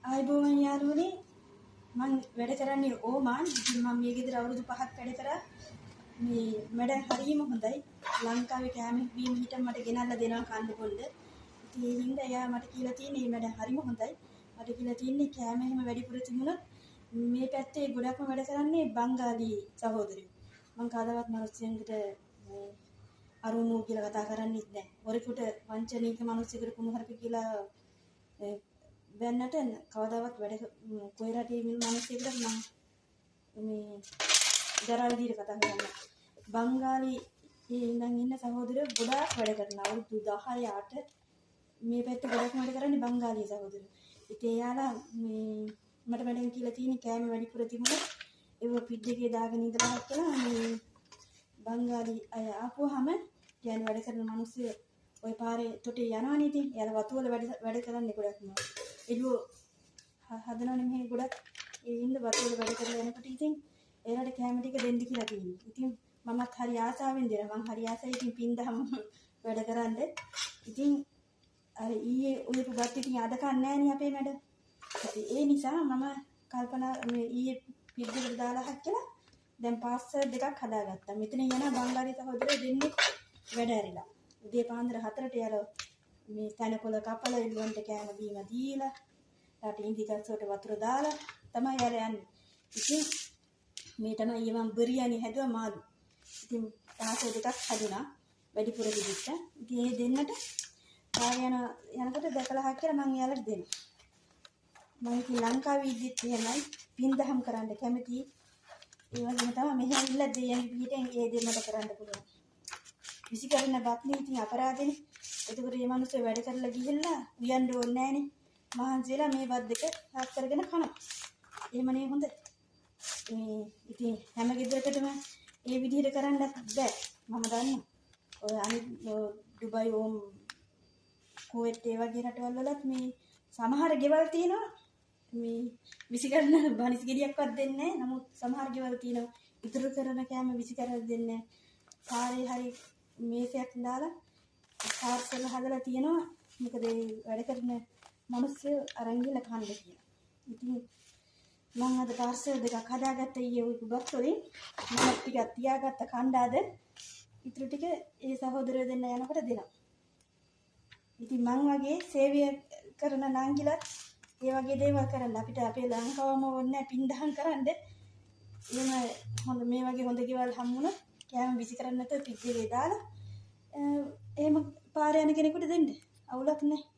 ආයිබෝවන් යාළුවනේ මම වැඩ කරන්නේ ඕමාන්. ඉතින් මම මේ ගෙදර අවුරුදු 5ක් වැඩ කරා. මේ මඩ හරියම හොඳයි. ලංකාවේ කෑම බීම හිටම මට ගෙනල්ලා දෙනවා කන්න පොල්ල. ඉතින් ඒ හින්දා එයා මට කියලා තියෙන්නේ මේ මඩ හරියම හොඳයි. මට කියලා තියෙන්නේ කෑම එහෙම වැඩිපුර තිබුණොත් මේ පැත්තේ ගොඩක්ම වැඩ කරන්නේ බංගාලි සහෝදරයෝ. මම කවදාවත් මිනිස්සුන්ට මේ අරුණු කියලා කතා කරන්නේත් නැහැ. හොරෙකුට වංචනික මිනිස්සුන්ට කුණු හරප කියලා බැන්නට කවදාවත් වැඩ කොයි රටේ මිනිස්සුන්ට මම මේ දරා විදිහට කතා කරන්නේ. බංගාලි ඉඳන් ඉන්න සහෝදරයෝ ගොඩාක් වැඩ කරනවා. අවුරුදු 10 8 මේ පැත්තේ ගොඩක්ම වැඩ කරන්නේ බංගාලි සහෝදරයෝ. ඉතින් එයාලා මට වැඩෙන් කියලා තියෙන කෑම වැඩිපුර තිබුණා. ඒව පිට්ටකේ දාගෙන ඉඳලා හක්කලා මේ බංගාලි අය ආපුවාම කියන්නේ වැඩ කරන මිනිස්සු ওই පාරේ තොටේ යනවනේ. ඉතින් එයාලා වතු වල වැඩ කරන්නේ ගොඩක්ම. එළුව හදනවනේ මෙහෙ ගොඩක්. ඒ හින්දා වතු වල වැඩ කරලා යනකොට ඉතින් එයාලට කැම ටික දෙන්න කියලා තියෙනවා. ඉතින් මමත් හරි ආසාවෙන් දෙනවා. මං හරි ආසයි ඉතින් පින්දහම වැඩ කරන්න. ඉතින් අර ඊයේ ඔය පුබත් ඉතින් අද කන්නේ නෑනේ අපේ මැඩ. ඉතින් ඒ නිසා මම කල්පනා මේ ඊයේ පිළිදෙකට දාලා හක්කලා දැන් පාස්වර්ඩ් දෙකක් හදාගත්තා. මෙතන යන බංගාලි සහෝදරයෝ දෙන්නේ වැඩ ඇරිලා. උදේ පාන්දර 4ට යාලා මේ තනකොළ කපලා එළුවන්ට කෑම බීම දීලා රට ඉන්දිකස්සෝට වතුර දාලා තමයි යාලා යන්නේ. ඉතින් මේ තමයි මම බිරියානි හැදුවා මාළු. ඉතින් පාස්වර්ඩ් දෙකක් හදුනා වැඩිපුර දෙවිච්ච. ඉතින් ඒ දෙන්නට පාර යනකොට දැකලා හක්කලා මම යාලට දෙනවා. මම ඉතින් ලංකාවේ ඉද්දිත් එහෙමයි පින්දහම් කරන්න කැමතියි. ඒ වගේම තමයි මෙහෙම ඉල්ල දෙයන් පිටින් ඒ දෙන්නට කරන්න පුළුවන්. විසිකරන බත්නේ ඉතින් අපරාධනේ. එතකොට මේ මිනිස්සු වැඩ කරලා ගිහිල්ලා උයන්න ඕනේ නැහනේ. මහන්සියලා මේ බත් දෙක හත් කරගෙන කනවා. එහෙමනේ හොඳ. ඉතින් හැම ගෙදරකටම ඒ විදිහට කරන්නත් බෑ. මම දන්නවා. ඔය අනිත් දුබයි ඕම් කුවේට් ඒ වගේ රටවල් වලත් මේ සමහර ගෙවල් තියෙනවා මේ විසිකරන බනිස් ගෙඩියක්වත් දෙන්නේ නැහැ. නමුත් සමහර ගෙවල් තියෙනවා ඉතුරු කරන කෑම විසිකරලා දෙන්නේ නැහැ. පාරේ හරි මේසයක් දාලා පාර්සල් හදලා තියෙනවා. මොකද ඒ වැඩ කරන මිනිස්සු අරන් ගිහලා කන්න කියලා. ඉතින් මම අද පාර්සල් දෙකක් හදාගත්ත ඊයේ ඔය කුබත් වලින් මම ටිකක් තියාගත්ත කණ්ඩාද ඉතුරු ටික ඒ සහෝදරයෝ දෙන්න යනකොට දෙනවා. ඉතින් මං වගේ සේවය කරන නංගිලත් ඒ වගේ දේවල් කරන්න අපිට අපේ ලංකාවම ඕනේ පින්දහම් කරන්න. එහෙම හොඳ මේ වගේ හොඳ ගෙවල් හම්බුනොත් කෑම විසි කරන්න නැතුව පිට්ටේ දාලා එහෙම පාර යන කෙනෙකුට දෙන්න. අවුලක් නැහැ.